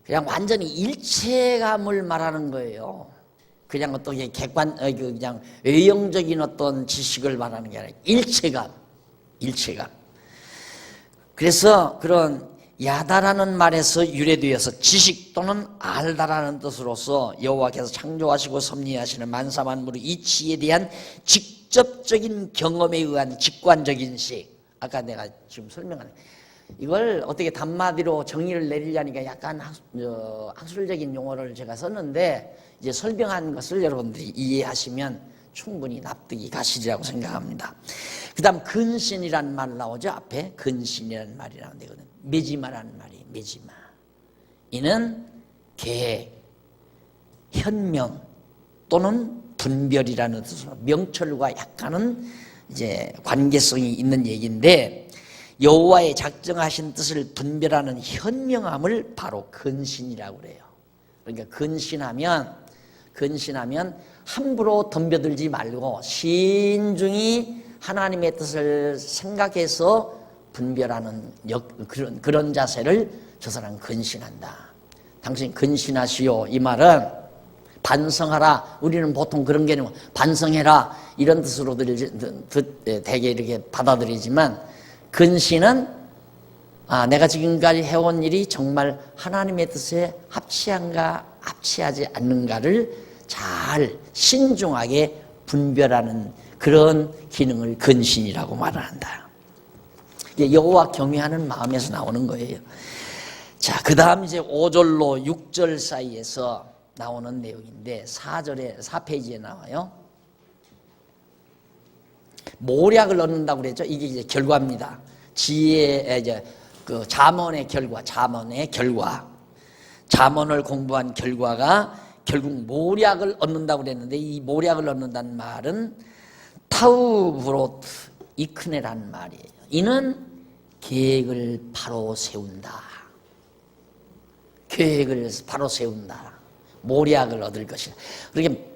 그냥 완전히 일체감을 말하는 거예요. 그냥 어떤 그냥 외형적인 어떤 지식을 말하는 게 아니라 일체감. 그래서 그런 야다라는 말에서 유래되어서 지식 또는 알다라는 뜻으로서 여호와께서 창조하시고 섭리하시는 만사만물의 이치에 대한 직접적인 경험에 의한 직관적인 식. 아까 내가 지금 설명한 이걸 어떻게 단마디로 정의를 내리려니까 약간 학술적인 용어를 제가 썼는데 이제 설명한 것을 여러분들이 이해하시면 충분히 납득이 가시리라고 생각합니다. 그 다음 근신이라는 말 나오죠. 앞에 근신이라는 말이 나오는데 메지마라는 말이 메지마. 이는 계획, 현명 또는 분별이라는 뜻으로 명철과 약간은 이제 관계성이 있는 얘기인데 여호와의 작정하신 뜻을 분별하는 현명함을 바로 근신이라고 그래요. 그러니까 근신하면 함부로 덤벼들지 말고 신중히 하나님의 뜻을 생각해서 분별하는 그런 자세를 저 사람 근신한다. 당신 근신하시오. 이 말은 반성하라. 우리는 보통 그런 개념 반성해라 이런 뜻으로 되게 이렇게 받아들이지만 근신은 내가 지금까지 해온 일이 정말 하나님의 뜻에 합치한가 합치하지 않는가를 잘 신중하게 분별하는 그런 기능을 근신이라고 말을 한다. 여호와 경외하는 마음에서 나오는 거예요. 자, 그 다음 이제 5절로 6절 사이에서 나오는 내용인데 4페이지에 나와요. 모략을 얻는다고 그랬죠. 이게 이제 결과입니다. 지혜의 이제 그 잠언의 결과. 잠언을 공부한 결과가 결국 모략을 얻는다고 그랬는데 이 모략을 얻는다는 말은 타우브로트 이크네라는 말이에요. 이는 계획을 바로 세운다. 모략을 얻을 것이다. 그렇게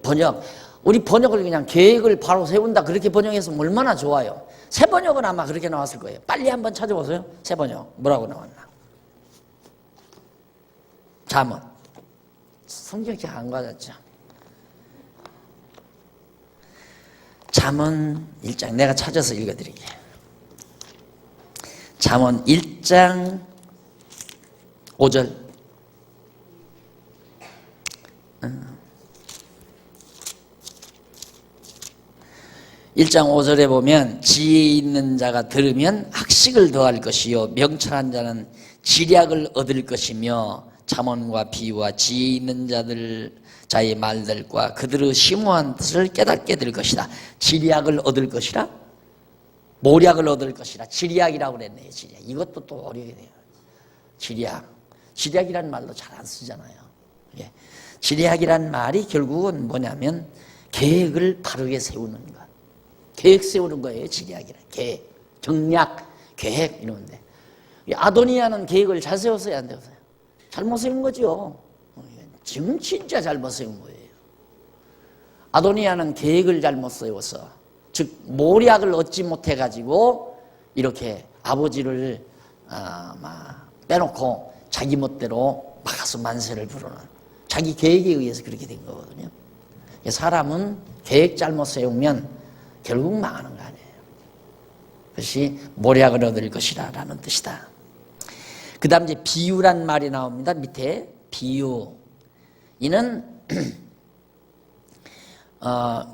우리 번역을 그냥 계획을 바로 세운다 그렇게 번역해서 얼마나 좋아요. 새 번역은 아마 그렇게 나왔을 거예요. 빨리 한번 찾아보세요. 새 번역 뭐라고 나왔나. 잠언 성경이 안 가졌죠. 잠언 1장 내가 찾아서 읽어드릴게요. 잠언 1장 5절 1장 5절에 보면 지혜 있는 자가 들으면 학식을 더할 것이요 명철한 자는 지략을 얻을 것이며 잠언과 비유와 지혜 있는 자의 말들과 그들의 심오한 뜻을 깨닫게 될 것이다. 지략을 얻을 것이라 모략을 얻을 것이라 지략이라고 그랬네요. 지략. 이것도 또 어려워야 돼요. 지략이라는 말도 잘 안 쓰잖아요. 예. 지략이라는 말이 결국은 뭐냐면 계획을 바르게 세우는 것. 계획 세우는 거예요. 지략이라. 계획, 정략, 계획 이런데 아도니아는 계획을 잘 세웠어요, 안 세웠어요? 잘못 세운 거죠. 지금 진짜 잘못 세운 거예요. 아도니아는 계획을 잘못 세워서 즉 모략을 얻지 못해가지고 이렇게 아버지를 빼놓고 자기 멋대로 막아서 만세를 부르는 자기 계획에 의해서 그렇게 된 거거든요. 사람은 계획 잘못 세우면 결국 망하는 거 아니에요. 그것이 모략을 얻을 것이라 라는 뜻이다. 그 다음 이제 비유란 말이 나옵니다. 밑에 비유. 이는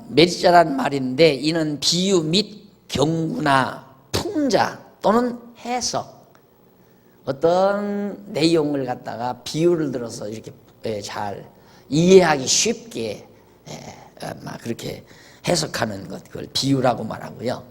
메리자라는 말인데 이는 비유 및 경구나 풍자 또는 해석 어떤 내용을 갖다가 비유를 들어서 이렇게 잘 이해하기 쉽게 그렇게 해석하는 것 그걸 비유라고 말하고요.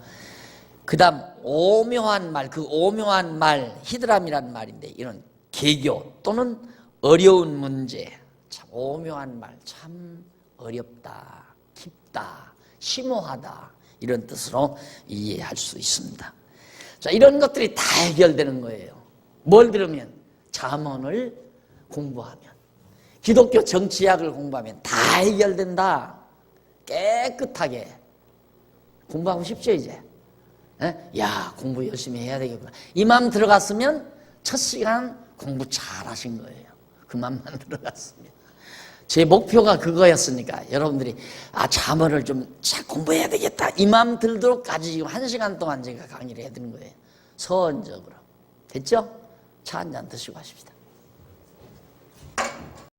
그 다음 오묘한 말, 그 오묘한 말 히드람이라는 말인데 이런 개교 또는 어려운 문제 참 오묘한 말 참 어렵다, 깊다, 심오하다 이런 뜻으로 이해할 수 있습니다. 자, 이런 것들이 다 해결되는 거예요. 뭘 들으면? 잠언을 공부하면 기독교 정치학을 공부하면 다 해결된다. 깨끗하게 공부하고 싶죠 이제? 예? 야 공부 열심히 해야 되겠구나. 이 마음 들어갔으면 첫 시간 공부 잘 하신 거예요. 그 마음만 들어갔습니다. 제 목표가 그거였으니까 여러분들이 자문을 좀 잘 공부해야 되겠다 이 마음 들도록까지 지금 1시간 동안 제가 강의를 해드린 거예요. 서원적으로. 됐죠? 차 한잔 드시고 하십시다.